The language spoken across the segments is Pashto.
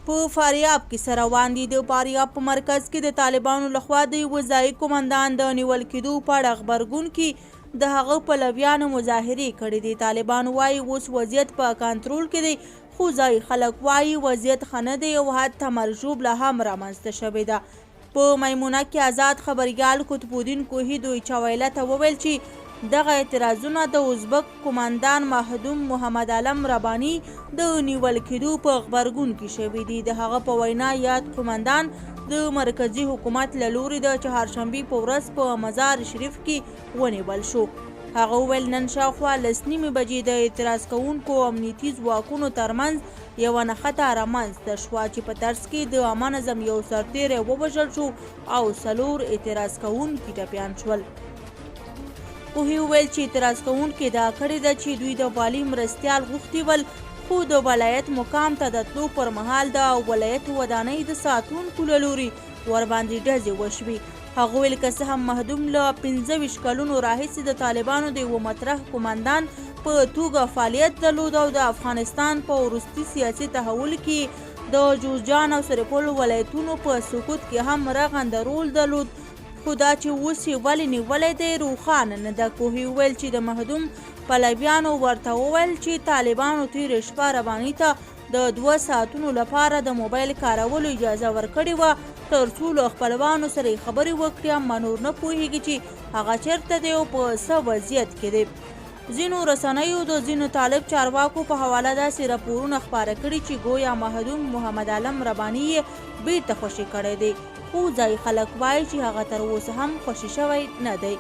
په فاریاب کې سره روان دي. د فاریاب په مرکز کې د طالبانو لخوا د یوه ځایي قومندان د نیول کېدو په اړه غبرګون کې د هغه پلویانو مظاهرې کړې دي. طالبان وایي اوس وضعیت په کنټرول کې دی، خو ځایي خلک وایي وضعیت ښه نه دی او حتی مرژوب لا هم رامنځته شوې ده. په میمونه کې آزاد خبریال قطب الدین کوهی دوی چویله ته وویل چې دغه اعتراضونه د ازبک قومندان مهدوم محمد علم رباني د نیول کېدو په غبرګون کې شوي دي. د هغه په وینا یاد قومندان د مرکزي حکومت له لوري د چهارشنبې په ورځ په مزار شریف کې ونیول شو. هغه وویل نن شاوخوا 10:30 بجې د اعتراض کوونکو امنیتي ځواکونو ترمنځ یوه نښته رامنځته شوه چې په ترڅ کې د عامه نظم یو سرتیری ووژل شو او 4 اعتراض کوونکي ټپیان شول. کوهی وویل چې اعتراض کوونکي دا کړې ده چې دوی د والي مرستیال غوښتي ول، خو د ولایت مقام ته د تلو پر مهال د ولایت ودانۍ د ساتونکو له لوري ورباندې ډزې وشوې. هغه ویل که څه هم مهدوم له 15 کلونو راهیسې د طالبانو د یوه مطرح قومندان په توګه فعالیت درلود او د افغانستان په وروستي سیاسي تحول کې د جوزجان او سرپل ولایتونو په سقوط کې هم رغنده رول درلود، خو دا چې اوس یې ولې نیولی دی روښانه نه ده. کوهی وویل چې د مهدوم پلویانو ورته وویل چې طالبانو تېره شپه رباني ته د 2 ساعتونو لپاره د موبایل کارولو اجازه ورکړې وه تر څو له خپلوانو سره یې خبرې وکړي، اما نور نه پوهېږي چې هغه چېرته دی او په څه وضعیت کې دی. ځینو رسنیو د ځینو طالب چارواکو په حواله داسې راپورونه خپاره کړي چې ګویا مهدوم محمد علم رباني یې بیرته خوشي کړی دی، خو ځایي خلک وایي چې هغه تر اوسه هم خوشي شوی نه دی.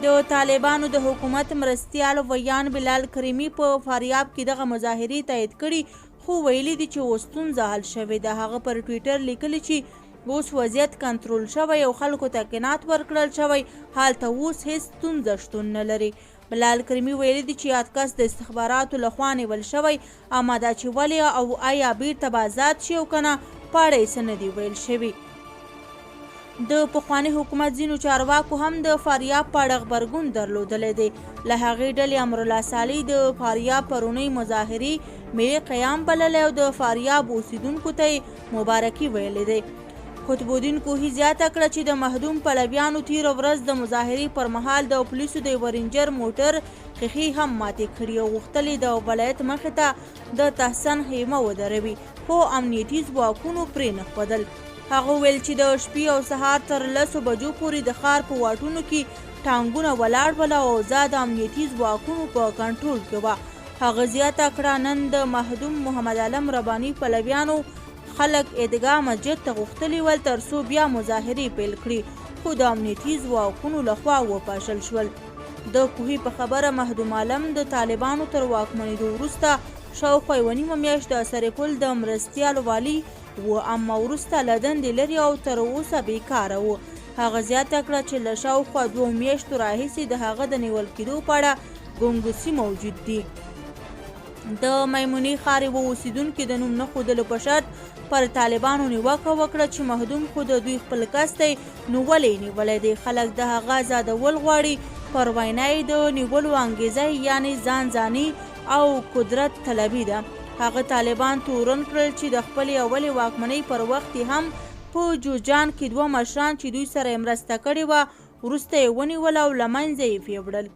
د طالبانو د حکومت مرستیال ویان بلال کریمي په فاریاب کې دغه مظاهرې تایید کړي، خو ویلي دي چې اوس ستونزه حل شوې ده. هغه پر ټویټر لیکلي چې اوس وضعیت کنټرول شوی او خلکو ته قناعت ورکړل شوی، هلته اوس هیڅ ستونزه شتون نه لري. بلال کریمي ویلي دي چې یاد کس د استخباراتو لخوا نیول شوی، اما دا چې ولې او آیا بیرته به آزاد شي او که نه په اړه یې څه نه دي ویل شوي. د پخواني حکومت ځینو چارواکو هم د فاریاب په اړه غبرګون درلودلی دی. له هغې ډلې امرالله صالح د فاریاب پرونۍ مظاهرې ملي قیام بللی او د فاریاب اوسیدونکو ته یې مبارکي ویلې دی. قطب الدین کوهی زیاته کړه چې د مهدوم پلویانو تېره ورځ د مظاهرې پر مهال د پولیسو د یوه رینجر موټر ښیښې هم ماتې کړي او غوښتل د ولایت مخې ته د تحسن خیمه ودروي، خو امنیتي ځواکونو پرې نه ښودل. هغه ویل چې د شپې او سهار تر 10 بجو پورې د ښار په واټونو کې ټانګونه ولاړ ول او اوضاع د امنیتي ځواکونو په کنټرول کې وه. هغه زیاته کړه نن د مهدوم محمد علم رباني پلویانو خلک عیدګاه مسجد ته غوښتلي ول تر څو بیا مظاهرې پیل کړي، خو د امنیتي ځواکونو لخوا وپاشل شول. د کوهي په خبره مهدوم علم د طالبانو تر واکمنېدو وروسته شاوخوا 1.5 میاشت د سرپل د مرستیال والي و، اما وروسته له دندې لرې او تر اوسه بیکاره و. هغه زیاته کړه چې له شاوخوا 2 میاشتو راهیسې د هغه د نیول کېدو په اړه ګنګوسي موجود دي. د میمونې ښار یوه اوسیدونکي د نوم نه ښودلو په شرط پر طالبانو نیوکه وکړه چې مهدوم خو د دوی خپل کس دی نو ولې یې نیولی دی. خلک د هغه ازادول غواړي. پر وینا یې د نیولو انګیزه یعنې ځان ځاني او قدرت طلبي ده. هغه طالبان تورن کړل چې د خپلې اولې واکمنۍ پر وخت هم په جوزجان کې 2 مشران چې دوی سره یې مرسته کړې وه وروسته یې ونیول او له منځه یې ویوړل.